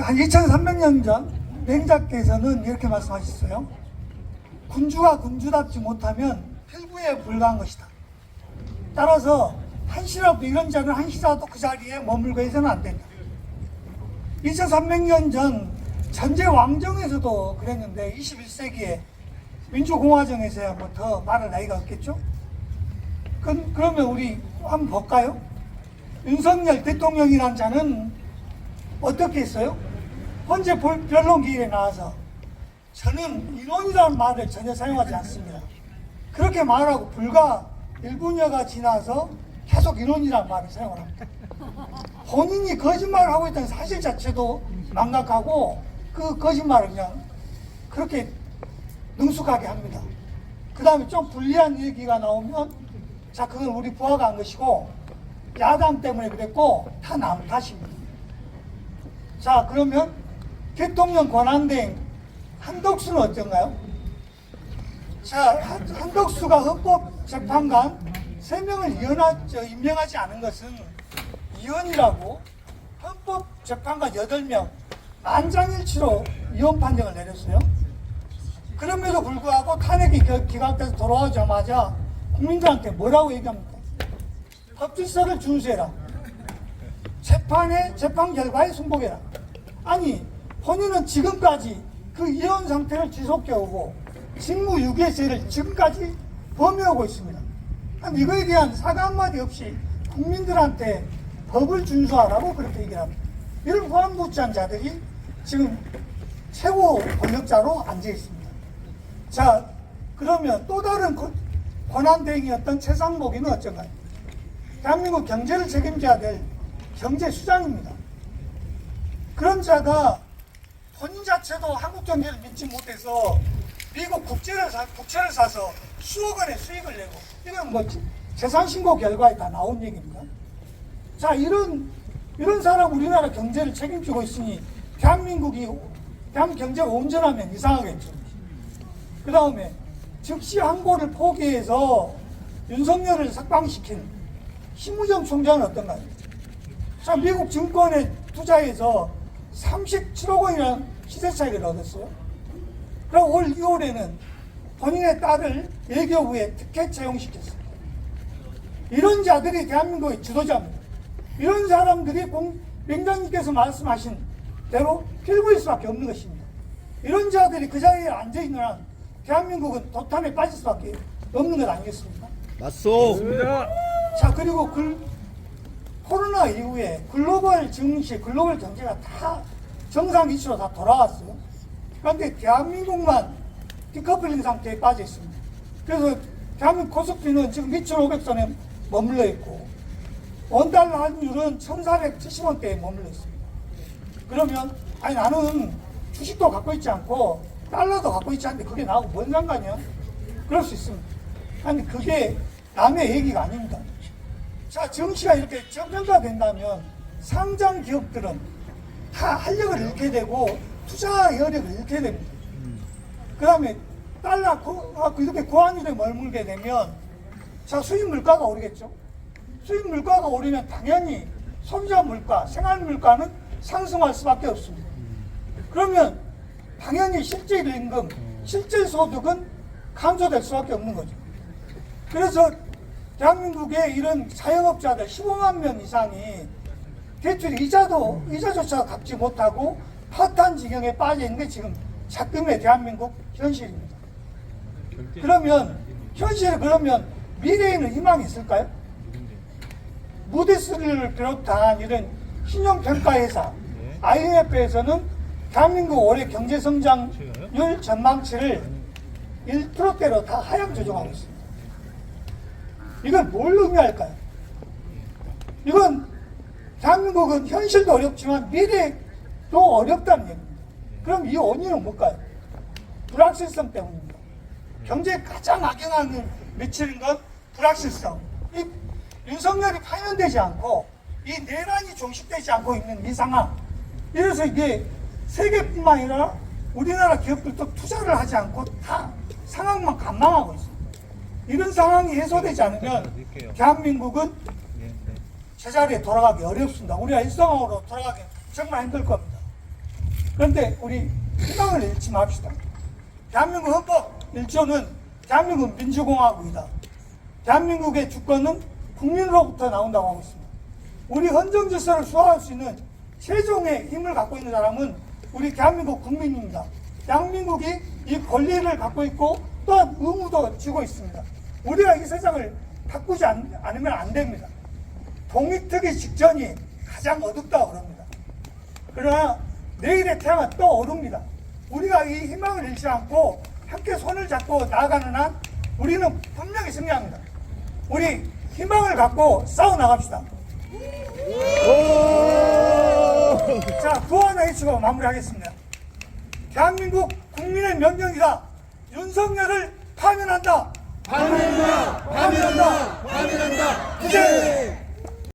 한 2300년 전 맹자께서는 이렇게 말씀하셨어요. 군주가 군주답지 못하면 필부에 불과한 것이다. 따라서 한시라도 이런 자는 한시라도 그 자리에 머물고 해서는 안 된다. 2300년 전 전제 왕정에서도 그랬는데 21세기에 민주공화정에서야 뭐 더 말할 나이가 없겠죠? 그러면 우리 한번 볼까요? 윤석열 대통령이란 자는 어떻게 했어요? 헌재 변론기일에 나와서 저는 인원이라는 말을 전혀 사용하지 않습니다. 그렇게 말하고 불과 1분여가 지나서 계속 인원이라는 말을 사용을 합니다. 본인이 거짓말을 하고 있다는 사실 자체도 망각하고 그 거짓말을 그냥 그렇게 능숙하게 합니다. 그 다음에 좀 불리한 얘기가 나오면 자 그건 우리 부하가 한 것이고 야당 때문에 그랬고 다 남 탓입니다. 자 그러면 대통령 권한대행 한덕수는 어떤가요? 자 한덕수가 헌법재판관 3명을 임명하지 않은 것은 위헌이라고 헌법재판관 8명 만장일치로 위헌 판정을 내렸어요. 그럼에도 불구하고 탄핵이 기각돼서 돌아오자마자 국민들한테 뭐라고 얘기합니까? 법질서를 준수해라. 재판 결과에 순복해라. 아니 본인은 지금까지 그 위헌 상태를 지속해오고 직무유기죄를 지금까지 범해오고 있습니다. 이거에 대한 사과 한마디 없이 국민들한테 법을 준수하라고 그렇게 얘기를 합니다. 이런 무한무치한 자들이 지금 최고 권력자로 앉아 있습니다. 자, 그러면 또 다른 권한대행이었던 최상목이는 어쩐가요? 대한민국 경제를 책임져야 될 경제수장입니다. 그런 자가 본인 자체도 한국 경제를 믿지 못해서 미국 국채를 사서 수억 원의 수익을 내고 이건 뭐 재산신고 결과에 다 나온 얘기입니다. 자, 이런 사람 우리나라 경제를 책임지고 있으니 대한민국 경제가 온전하면 이상하겠죠. 그 다음에 즉시 항고를 포기해서 윤석열을 석방시킨 심우정 총장은 어떤가요? 자, 미국 증권에 투자해서 37억 원이라는 시세 차익을 얻었어요. 그럼 올 2월에는 본인의 딸을 외교부에 특혜 채용시켰어요. 이런 자들이 대한민국의 지도자입니다. 이런 사람들이 맹장님께서 말씀하신 대로 필구일 수밖에 없는 것입니다. 이런 자들이 그 자리에 앉아있는 한 대한민국은 도탄에 빠질 수밖에 없는 것 아니겠습니까? 맞습니다. 자, 그리고 코로나 이후에 글로벌 증시, 글로벌 경제가 다 정상 위치로 다 돌아왔어요. 그런데 대한민국만 디커플링 상태에 빠져 있습니다. 그래서 대한민국 코스피는 지금 2,500선에 머물러 있고 원달러 환율은 1,470원대에 머물러 있습니다. 그러면 아니 나는 주식도 갖고 있지 않고 달러도 갖고 있지 않는데 그게 나하고 뭔 상관이야? 그럴 수 있습니다. 아니 그게 남의 얘기가 아닙니다. 자, 정치가 이렇게 정상화된다면 상장 기업들은 다 활력을 잃게 되고 투자 여력을 잃게 됩니다. 그 다음에 달러 이렇게 고환율에 머물게 되면 자, 수입 물가가 오르겠죠. 수입 물가가 오르면 당연히 소비자 물가, 생활 물가는 상승할 수밖에 없습니다. 그러면 당연히 실질 임금, 실질 소득은 감소될 수밖에 없는 거죠. 그래서 대한민국의 이런 자영업자들 15만 명 이상이 대출 이자조차 갚지 못하고 파탄 지경에 빠져 있는 게 지금 작금의 대한민국 현실입니다. 그러면 미래에는 희망이 있을까요? 무디스를 비롯한 이런 신용평가회사 IMF에서는 대한민국 올해 경제성장률 전망치를 1%대로 다 하향 조정하고 있습니다. 이건 뭘 의미할까요? 이건 대한민국은 현실도 어렵지만 미래도 어렵다는 얘기입니다. 그럼 이 원인은 뭘까요? 불확실성 때문입니다. 경제에 가장 악영향을 미치는 건 불확실성. 이 윤석열이 파면되지 않고 이 내란이 종식되지 않고 있는 이 상황. 이래서 이게 세계뿐만 아니라 우리나라 기업들도 투자를 하지 않고 다 상황만 관망하고 있습니다. 이런 상황이 해소되지 않으면 대한민국은 제자리에 돌아가기 어렵습니다. 우리가 일상으로 돌아가기 정말 힘들 겁니다. 그런데 우리 희망을 잃지 맙시다. 대한민국 헌법 1조는 대한민국 민주공화국이다. 대한민국의 주권은 국민으로부터 나온다고 하고 있습니다. 우리 헌정 질서를 수호할 수 있는 최종의 힘을 갖고 있는 사람은 우리 대한민국 국민입니다. 대한민국이 이 권리를 갖고 있고 또한 의무도 지고 있습니다. 우리가 이 세상을 바꾸지 않으면 안 됩니다. 독립되기 직전이 가장 어둡다고 그럽니다. 그러나 내일의 태양은 떠오릅니다. 우리가 이 희망을 잃지 않고 함께 손을 잡고 나아가는 한 우리는 분명히 승리합니다. 우리 희망을 갖고 싸워 나갑시다. 자, 구호 하나 외치고 마무리하겠습니다. 대한민국 국민의 명령이다. 윤석열을 파면한다. 파면한다. 파면한다. 파면한다. 이제